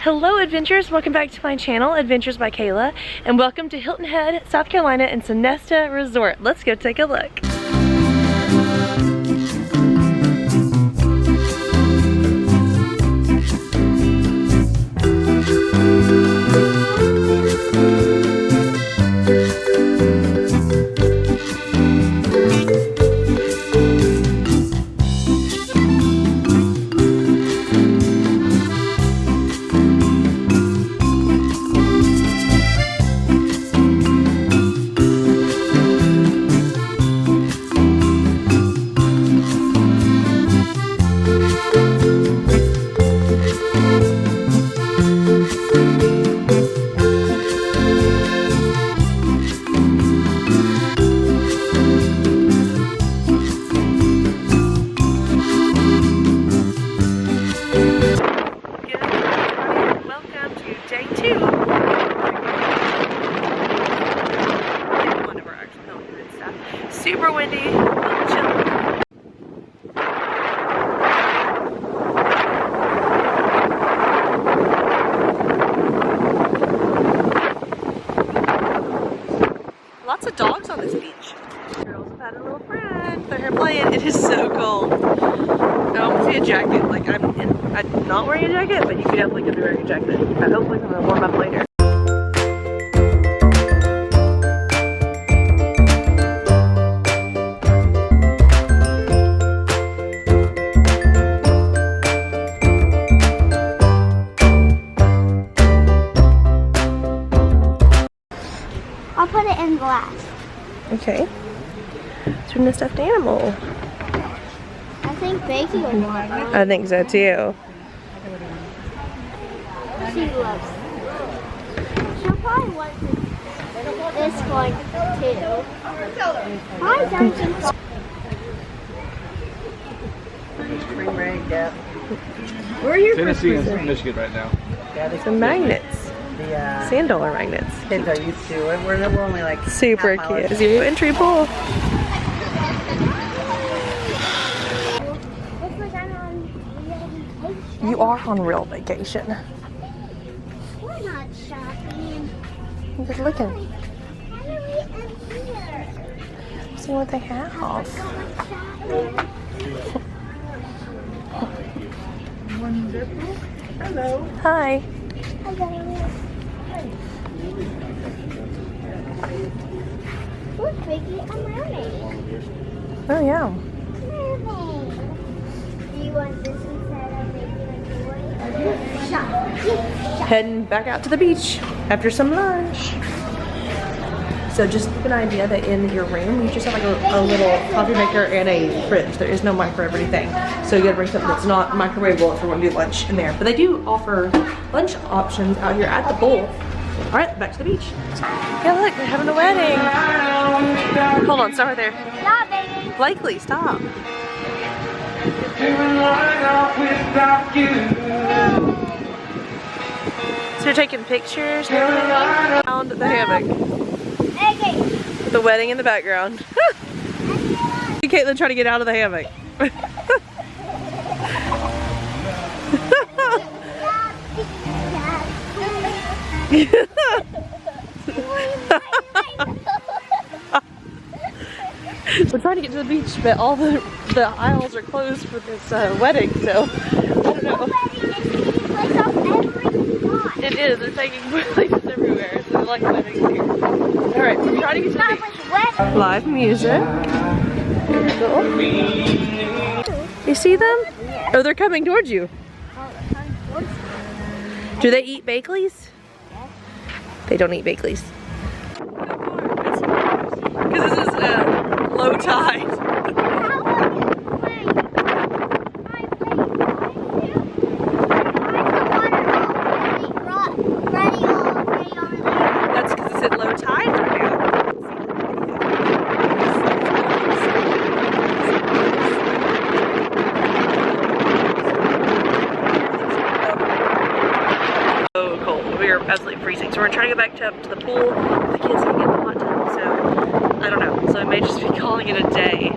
Hello adventurers, welcome back to my channel, Adventures by Kayla, and welcome to Hilton Head, South Carolina and Sonesta Resort. Let's go take a look. Super windy, a little chilly. Lots of dogs on this beach. Girls have had a little friend. They're here playing. It is so cold. I almost need a jacket. Like I'm not wearing a jacket, but you could definitely could be wearing a jacket. But hopefully I'm gonna warm up later. I'll put it in glass. Okay. It's from the stuffed animal. I think Becky would want it. I think so too. She loves it. She'll probably want this one too. Hi, Duncan. Spring break, yeah. Where are your Tennessee and Christmas? Michigan right now. Yeah, Some magnets. the Sand dollar magnets. kids are used to it. We're only like Super half hour. cute. Is your entry pool? Looks like I'm on real vacation. You are on real vacation. We're not shopping. I'm just looking. Why are we in here? See what they have. Shopping. Hello. Hi. Look, Vicky, I'm mermaid. Oh yeah. Mermaid. Do you want this instead of making a toy? Shop. Heading back out to the beach after some lunch. So just keep an idea that in your room you just have like a little coffee maker and a fridge. There is no microwave or anything. So you gotta bring something that's not microwavable if you want to do lunch in there. But they do offer lunch options out here at the pool. All right, back to the beach. Yeah, look, they're having a wedding. Hold on, stop right there. Stop, baby. Blakely, stop. So you're taking pictures and everything around the hammock. Okay. With the wedding in the background. Caitlin trying to get out of the hammock. We're trying to get to the beach, but all the aisles are closed for this wedding, so I don't know. It is, they're taking places everywhere, so like weddings here. Alright, so I'm trying to get to the beach. Live music. You see them? Oh, they're coming towards you. Do they eat Bakeleys? They don't eat Bakeleys. Because this is low tide. That's because it's at low tide right now. So cold. We are absolutely freezing. So we're trying to go back to the pool. The kids can get in the hot tub. So I don't know. So I may just be calling it a day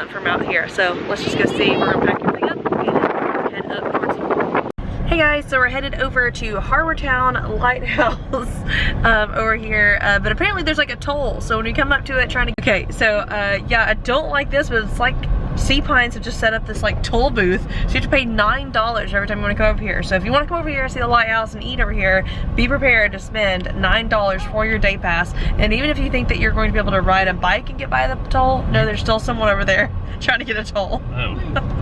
from out here. So let's just go see. We're gonna pack everything up and head up towards the pool. Hey guys, so we're headed over to Harbour Town Lighthouse over here, but apparently there's like a toll, so when we come up to it trying to, okay, so yeah, I don't like this, but it's like Sea Pines have just set up this like toll booth, so you have to pay $9 every time you want to come over here. So if you want to come over here, see the lighthouse and eat over here, be prepared to spend $9 for your day pass. And even if you think that you're going to be able to ride a bike and get by the toll, no, there's still someone over there trying to get a toll. Oh.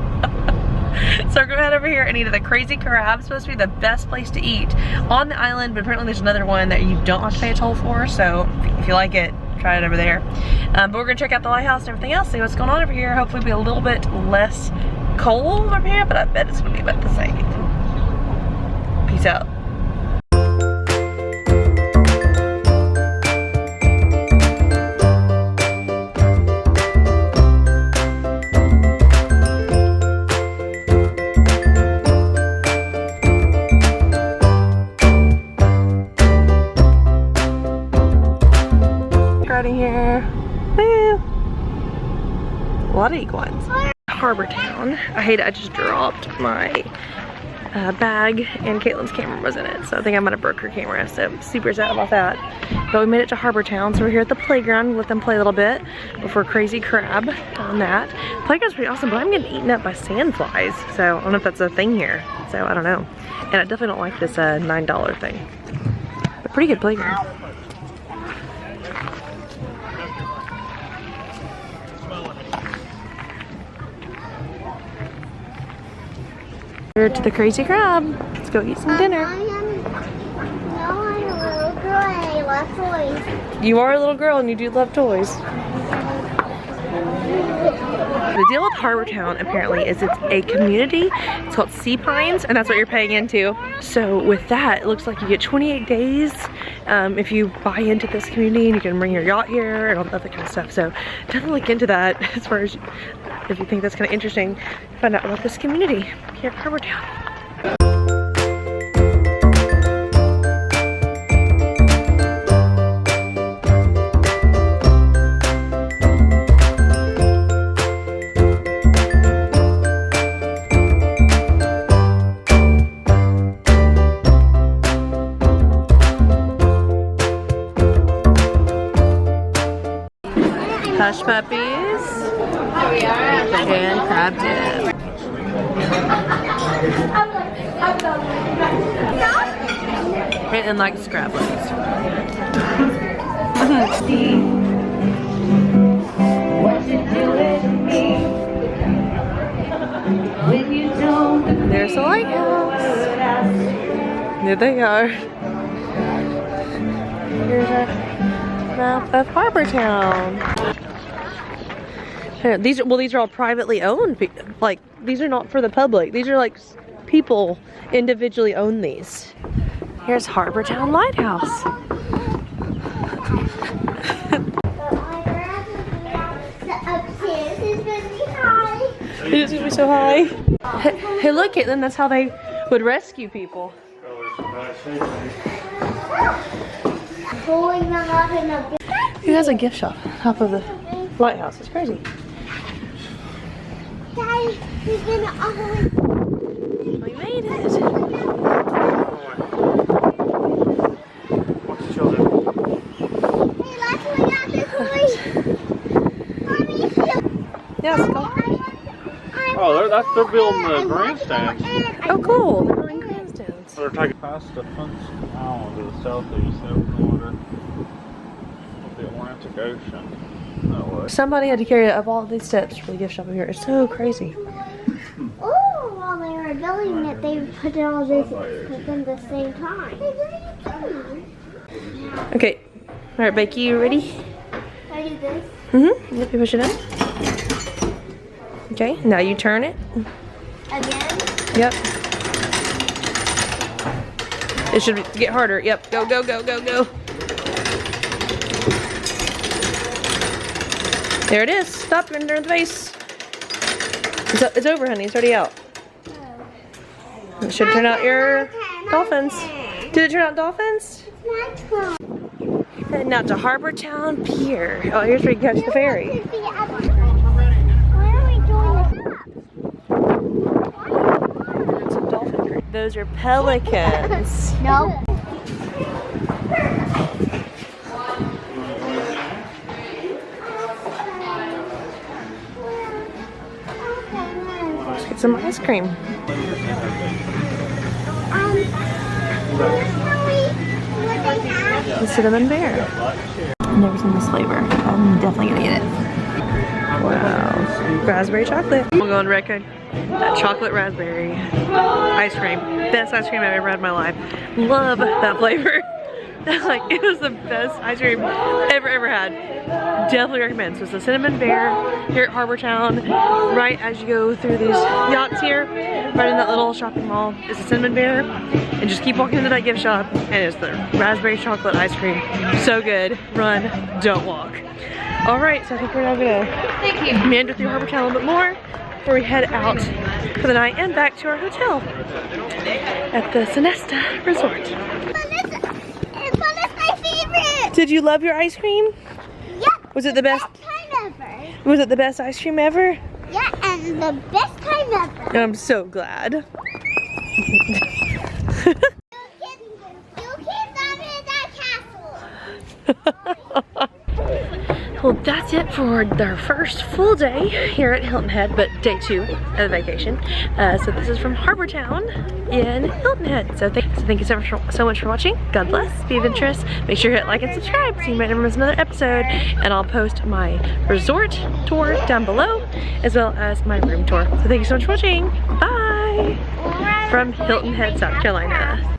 So we're gonna head over here and eat at the Crazy Crab. It's supposed to be the best place to eat on the island, but apparently there's another one that you don't have to pay a toll for, so if you like it, try it over there. But we're gonna check out the lighthouse and everything else, see what's going on over here. Hopefully be a little bit less cold over here, but I bet it's gonna be about the same. Peace out. Here. Woo. A lot of equines. Harbour Town. I hate it, I just dropped my bag and Caitlin's camera was in it, so I think I might have broke her camera, so I'm super sad about that. But we made it to Harbour Town, so we're here at the playground. Let them play a little bit before Crazy Crab on that. The playground's pretty awesome, but I'm getting eaten up by sandflies, so I don't know if that's a thing here, so I don't know. And I definitely don't like this $9 thing. But pretty good playground. Here to the Crazy Crab. Let's go eat some dinner. I'm a little girl and I love toys. You are a little girl and you do love toys. The deal with Harbour Town apparently is it's a community. It's called Sea Pines, and that's what you're paying into. So with that, it looks like you get 28 days if you buy into this community, and you can bring your yacht here and all that other kind of stuff. So definitely look into that as far as if you think that's kind of interesting. Find out about this community here at Harbour Town. Hush puppies and crab dip. And like scrabblers. There's the lighthouse. There they are. Here's our map of Harbour Town. These are all privately owned. Like, these are not for the public. These are like people individually own these. Here's Harbour Town Lighthouse. It's gonna be so high. Hey, look, Caitlin, that's how they would rescue people. Who has a gift shop on top of the lighthouse? It's crazy. Daddy, we've been all the way. We made it. What's the children? Hey, let's look at this way. Mommy, Yeah, let's go. Oh, they're building the grandstands. Oh, cool. They're building grandstands. They're taking past the fence island to the southeast, open water of the Atlantic Ocean. That way. Somebody had to carry up all these steps for the gift shop over here. It's so crazy. oh, while they were building it, they put all this within the same time. Hey, what are you doing? Okay. All right, Becky, you ready? I do this. Mm-hmm. Yep, you push it in. Okay, now you turn it. Again? Yep. It should get harder. Yep, go, go, go, go, go. There it is. Stop, you're under the face. It's over, honey. It's already out. It should turn out your dolphins. Did it turn out dolphins? It's my turn. Heading out to Harbour Town Pier. Oh, here's where you catch the ferry. Why are we doing this? Some dolphin creek. Those are pelicans. No. Let's get some ice cream. The cinnamon bear. I've never seen this flavor. I'm definitely gonna get it. Wow. Raspberry chocolate. I'm going record. That chocolate raspberry ice cream. Best ice cream I've ever had in my life. Love that flavor. Like, it was the best ice cream ever had. Definitely recommend. So it's the cinnamon bear here at Harbour Town. Right as you go through these yachts here, right in that little shopping mall, is the cinnamon bear. And just keep walking into that gift shop, and it's the raspberry chocolate ice cream. So good. Run, don't walk. All right, so I think we're now gonna meander through Harbour Town a little bit more before we head out for the night and back to our hotel at the Sonesta Resort. It's my favorite. Did you love your ice cream? Yeah. Was it the best? Time ever. Was it the best ice cream ever? Yeah, and the best time ever. I'm so glad. You can't find me in that castle. Well, that's it for their first full day here at Hilton Head, but day 2 of the vacation. So this is from Harbour Town in Hilton Head. So thank you so much for watching. God bless, be adventurous. Make sure you hit like and subscribe so you might never miss another episode. And I'll post my resort tour down below, as well as my room tour. So thank you so much for watching. Bye! From Hilton Head, South Carolina.